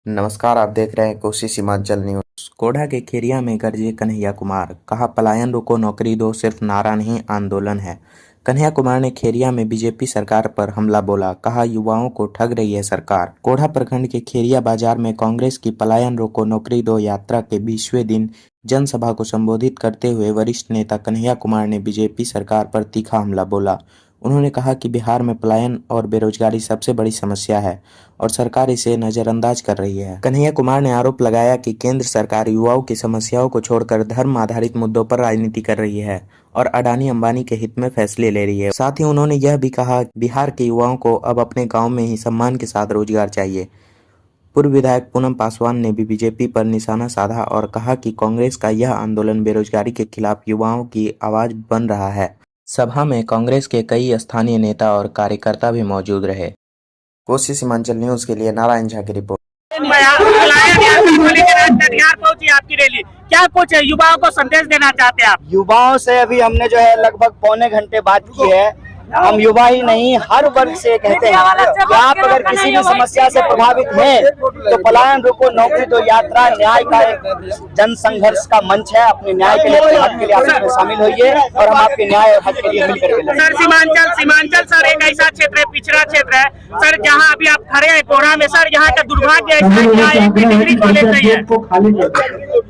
नमस्कार, आप देख रहे हैं कोसी सीमांचल न्यूज। कोढ़ा के खेरिया में गरजे कन्हैया कुमार, कहा पलायन रोको नौकरी दो, सिर्फ नारा नहीं आंदोलन है। कन्हैया कुमार ने खेरिया में बीजेपी सरकार पर हमला बोला, कहा युवाओं को ठग रही है सरकार। कोढ़ा प्रखंड के खेरिया बाजार में कांग्रेस की पलायन रोको नौकरी दो यात्रा के 20वें दिन जनसभा को संबोधित करते हुए वरिष्ठ नेता कन्हैया कुमार ने बीजेपी सरकार पर तीखा हमला बोला। उन्होंने कहा कि बिहार में पलायन और बेरोजगारी सबसे बड़ी समस्या है और सरकार इसे नजरअंदाज कर रही है। कन्हैया कुमार ने आरोप लगाया कि केंद्र सरकार युवाओं की समस्याओं को छोड़कर धर्म आधारित मुद्दों पर राजनीति कर रही है और अडानी अंबानी के हित में फैसले ले रही है। साथ ही उन्होंने यह भी कहा कि बिहार के युवाओं को अब अपने गाँव में ही सम्मान के साथ रोजगार चाहिए। पूर्व विधायक पूनम पासवान ने भी बीजेपी पर निशाना साधा और कहा कि कांग्रेस का यह आंदोलन बेरोजगारी के खिलाफ युवाओं की आवाज बन रहा है। सभा में कांग्रेस के कई स्थानीय नेता और कार्यकर्ता भी मौजूद रहे। कोसी सीमांचल न्यूज के लिए नारायण झा की रिपोर्ट। पहुंची आपकी रैली, क्या कुछ युवाओं को संदेश देना चाहते हैं आप? युवाओं से अभी हमने जो है लगभग पौने घंटे बात की है। हम युवा ही नहीं, हर वर्ग से कहते हैं कि आप अगर किसी भी समस्या से प्रभावित हैं तो पलायन रोको नौकरी दो यात्रा न्याय का एक जन संघर्ष का मंच है। अपने न्याय के लिए, अपने हक के लिए आप इसमें शामिल होइए और हम आपके न्याय और हक के लिए मिलकर के लड़ेंगे। सर, सीमांचल सर एक ऐसा क्षेत्र है, पिछड़ा क्षेत्र है सर, जहां अभी आप खड़े हैं कोढ़ा में। सर, यहाँ का दुर्भाग्य है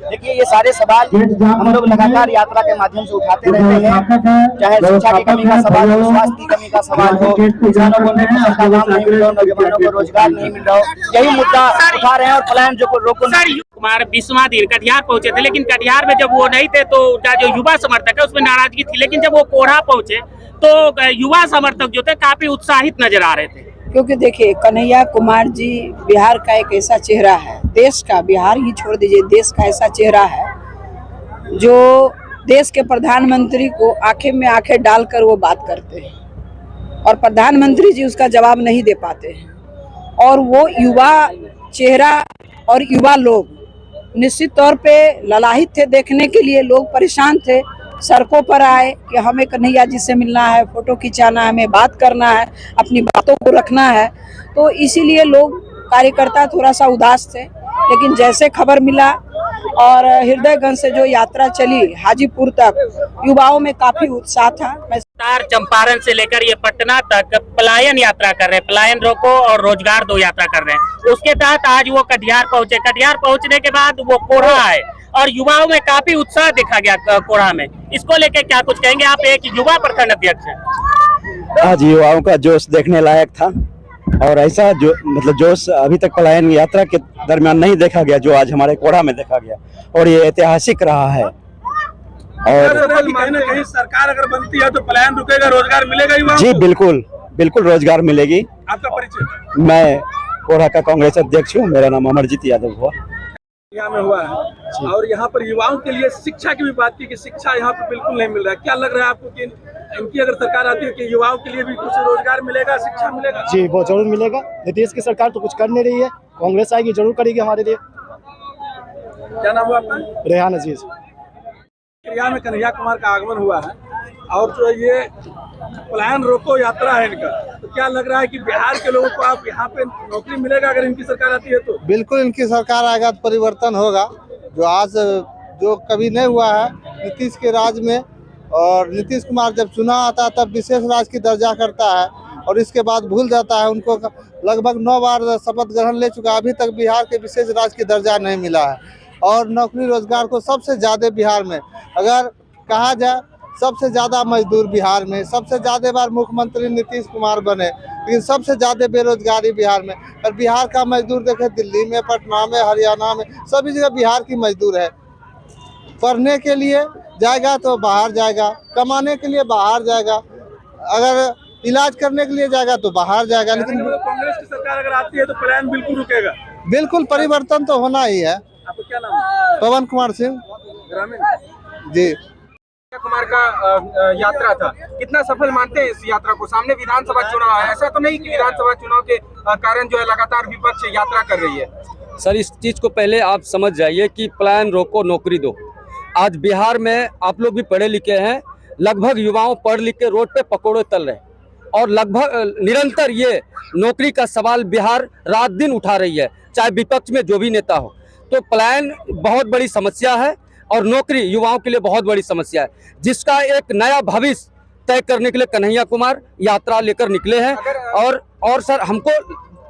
देखिए, ये सारे सवाल हम लोग लगातार यात्रा के माध्यम से उठाते रहते हैं, चाहे शिक्षा की कमी का सवाल हो, स्वास्थ्य की कमी का सवाल हो, किसानों को काम नहीं मिल रहा, नौजवानों को रोजगार नहीं मिल रहा, यही मुद्दा उठा रहे हैं और पलायन जो रोको। कुमार 20वां दिन कटिहार पहुंचे थे, लेकिन कटिहार में जब वो नहीं थे तो उनका जो युवा समर्थक है उसमें नाराजगी थी, लेकिन जब वो कोढ़ा पहुंचे तो युवा समर्थक जो थे काफी उत्साहित नजर आ रहे थे। क्योंकि देखिए, कन्हैया कुमार जी बिहार का एक ऐसा चेहरा है, देश का, बिहार ही छोड़ दीजिए, देश का ऐसा चेहरा है जो देश के प्रधानमंत्री को आंखें में आंखें डालकर वो बात करते हैं और प्रधानमंत्री जी उसका जवाब नहीं दे पाते हैं। और वो युवा चेहरा और युवा लोग निश्चित तौर पे ललाहित थे, देखने के लिए लोग परेशान थे, सड़कों पर आए कि हमें कन्हैया जी से मिलना है, फोटो खिंचाना है, हमें बात करना है, अपनी बातों को रखना है। तो इसीलिए लोग कार्यकर्ता थोड़ा सा उदास थे, लेकिन जैसे खबर मिला और हृदयगंज से जो यात्रा चली हाजीपुर तक, युवाओं में काफी उत्साह था। चंपारण से लेकर ये पटना तक पलायन यात्रा कर रहे हैं, पलायन रोको और रोजगार दो यात्रा कर रहे हैं। उसके तहत आज वो कटिहार पहुंचे। कटिहार पहुंचने के बाद वो कोढ़ा आए और युवाओं में काफी उत्साह देखा गया कोढ़ा में। इसको लेकर क्या कुछ कहेंगे? आप एक युवा प्रखंड अध्यक्ष हैं। आज युवाओं का जोश देखने लायक था और ऐसा जो जोश अभी तक पलायन यात्रा के दरमियान नहीं देखा गया जो आज हमारे कोढ़ा में देखा गया, और ये ऐतिहासिक रहा है। और कहीं ना कहीं सरकार अगर बनती है तो पलायन रुकेगा, रोजगार मिलेगा युवाओं को? जी बिल्कुल रोजगार मिलेगी। आपका परिचय? मैं कोढ़ा का कांग्रेस अध्यक्ष हूँ, मेरा नाम अमरजीत यादव हुआ। यहाँ में हुआ है और यहाँ पर युवाओं के लिए शिक्षा की भी बात की कि शिक्षा यहाँ पर बिल्कुल नहीं मिल रहा है। क्या लग रहा है आपको कि इनकी अगर सरकार आती है कि युवाओं के लिए भी कुछ रोजगार मिलेगा, शिक्षा मिलेगा? जी वो जरूर मिलेगा। नीतीश की सरकार तो कुछ कर नहीं रही है, कांग्रेस आएगी जरूर करेगी हमारे लिए। क्या नाम हुआ आपका? रेहान अजीज। यहाँ में कन्हैया कुमार का आगमन हुआ है और जो ये पलायन रोको यात्रा है इनका, तो क्या लग रहा है कि बिहार के लोगों को आप यहाँ पे नौकरी मिलेगा अगर इनकी सरकार आती है तो? बिल्कुल इनकी सरकार आएगा तो परिवर्तन होगा, जो आज जो कभी नहीं हुआ है नीतीश के राज में। और नीतीश कुमार जब चुनाव आता है तब विशेष राज्य की दर्जा करता है और इसके बाद भूल जाता है। उनको लगभग 9 बार शपथ ग्रहण ले चुका, अभी तक बिहार के विशेष राज्य की दर्जा नहीं मिला है। और नौकरी रोजगार को सबसे ज़्यादा बिहार में अगर कहा जाए, सबसे ज़्यादा मजदूर बिहार में, सबसे ज़्यादा बार मुख्यमंत्री नीतीश कुमार बने, लेकिन सबसे ज़्यादा बेरोजगारी बिहार में। और बिहार का मजदूर देखे दिल्ली में, पटना में, हरियाणा में, सभी जगह बिहार की मजदूर है। पढ़ने के लिए जाएगा तो बाहर जाएगा, कमाने के लिए बाहर जाएगा, अगर इलाज करने के लिए जाएगा तो बाहर जाएगा। लेकिन कांग्रेस की सरकार अगर आती है तो पलायन बिल्कुल रुकेगा? बिल्कुल परिवर्तन तो होना ही है। आपको क्या नाम है? पवन कुमार सिंह, ग्रामीण। जी। कुमार का यात्रा था, कितना सफल मानते हैं इस यात्रा को? सामने विधानसभा चुनाव है, ऐसा तो नहीं कि विधानसभा चुनाव के कारण जो है लगातार विपक्ष यात्रा कर रही है? सर, इस चीज को पहले आप समझ जाइए कि पलायन रोको नौकरी दो। आज बिहार में आप लोग भी पढ़े लिखे हैं, लगभग युवाओं पढ़ लिख के रोड पे पकौड़े तल रहे हैं। और लगभग निरंतर ये नौकरी का सवाल बिहार रात दिन उठा रही है, चाहे विपक्ष में जो भी नेता हो। तो पलायन बहुत बड़ी समस्या है और नौकरी युवाओं के लिए बहुत बड़ी समस्या है, जिसका एक नया भविष्य तय करने के लिए कन्हैया कुमार यात्रा लेकर निकले हैं। और सर, हमको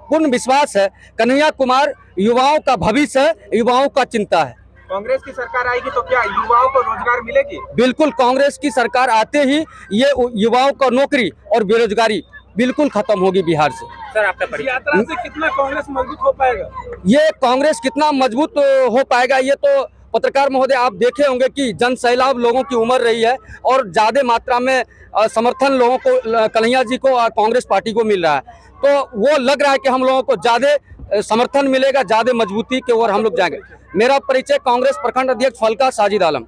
पूर्ण विश्वास है कन्हैया कुमार युवाओं का भविष्य है, युवाओं का चिंता है। कांग्रेस की सरकार आएगी तो क्या युवाओं को रोजगार मिलेगी? बिल्कुल, कांग्रेस की सरकार आते ही ये युवाओं का नौकरी और बेरोजगारी बिल्कुल खत्म होगी बिहार से। सर, आपका इस यात्रा से कितना कांग्रेस मजबूत हो पाएगा? ये कांग्रेस कितना मजबूत हो पाएगा, ये तो पत्रकार महोदय आप देखे होंगे कि जन सैलाब लोगों की उमड़ रही है और ज्यादा मात्रा में समर्थन लोगों को कन्हैया जी को और कांग्रेस पार्टी को मिल रहा है। तो वो लग रहा है कि हम लोगों को ज्यादा समर्थन मिलेगा, ज्यादा मजबूती की ओर हम लोग जाएंगे। मेरा परिचय कांग्रेस प्रखंड अध्यक्ष फलका साजिद आलम।